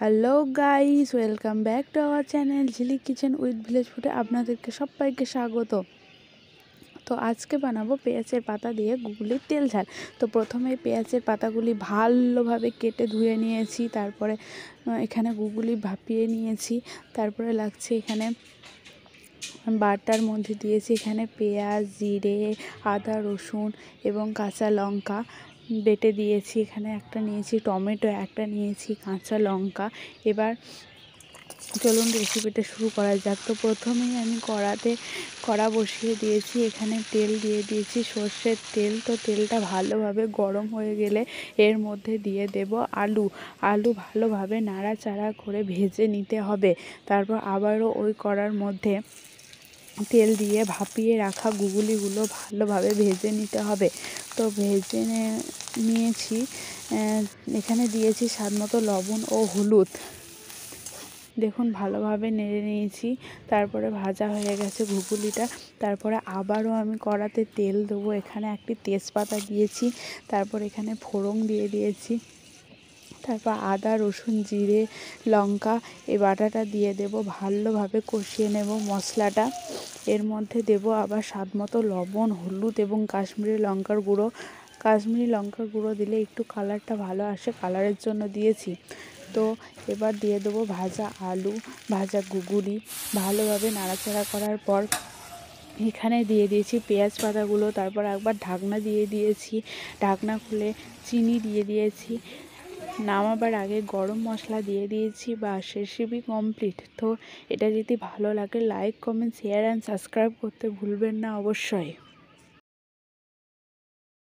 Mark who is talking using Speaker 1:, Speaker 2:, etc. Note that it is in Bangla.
Speaker 1: Hello guys, welcome back to our channel Jhilik kitchen with village ফুডে আপনাদেরকে সবাইকে স্বাগত। তো আজকে বানাবো পেঁয়াজের পাতা দিয়ে গুগলির তেল ঝাল। তো প্রথমে পেঁয়াজের পাতাগুলি ভালোভাবে কেটে ধুয়ে নিয়েছি, তারপরে এখানে গুগলি ভাপিয়ে নিয়েছি। তারপরে লাগছে এখানে বাটার মধ্যে দিয়েছি এখানে পেঁয়াজ, জিরে, আদা, রসুন এবং কাঁচা লঙ্কা বেটে দিয়েছি। এখানে একটা নিয়েছি টমেটো, একটা নিয়েছি কাঁচা লঙ্কা। এবার চলুন রেসিপিটা শুরু করা যাক। তো প্রথমেই আমি কড়া বসিয়ে দিয়েছি, এখানে তেল দিয়ে দিয়েছি সর্ষের তেল। তো তেলটা ভালোভাবে গরম হয়ে গেলে এর মধ্যে দিয়ে দেব আলু ভালোভাবে নাড়াচাড়া করে ভেজে নিতে হবে। তারপর আবারও ওই কড়ার মধ্যে তেল দিয়ে ভাপিয়ে রাখা গুগলিগুলো ভালোভাবে ভেজে নিতে হবে। তো ভেজে নিয়েছি। এখানে দিয়েছি স্বাদমতো লবণ ও হলুদ। দেখুন ভালোভাবে নেড়ে নিয়েছি। তারপরে ভাজা হয়ে গেছে ঘুগনিটা। তারপরে আবারও আমি কড়াতে তেল দেবো। এখানে একটি তেজপাতা দিয়েছি, তারপর এখানে ফোড়ন দিয়ে দিয়েছি। তারপর আদা, রসুন, জিরে, লঙ্কা এই বাটাটা দিয়ে দেব। ভালোভাবে কষিয়ে নেব মশলাটা। এর মধ্যে দেব আবার স্বাদমতো লবণ, হলুদ এবং কাশ্মীরি লঙ্কার গুঁড়ো। কাশ্মীরি লঙ্কার গুঁড়ো দিলে একটু কালারটা ভালো আসে, কালারের জন্য দিয়েছি। তো এবার দিয়ে দেবো ভাজা আলু, ভাজা গুগলি। ভালোভাবে নাড়াচাড়া করার পর এখানে দিয়ে দিয়েছি পেঁয়াজ পাতাগুলো। তারপর একবার ঢাকনা দিয়ে দিয়েছি। ঢাকনা খুলে চিনি দিয়ে দিয়েছি। নামাবার আগে গরম মশলা দিয়ে দিয়েছি। বাস, রেসিপি কমপ্লিট। তো এটা যদি ভালো লাগে like, comment, share and subscribe করতে ভুলবেন না অবশ্যই।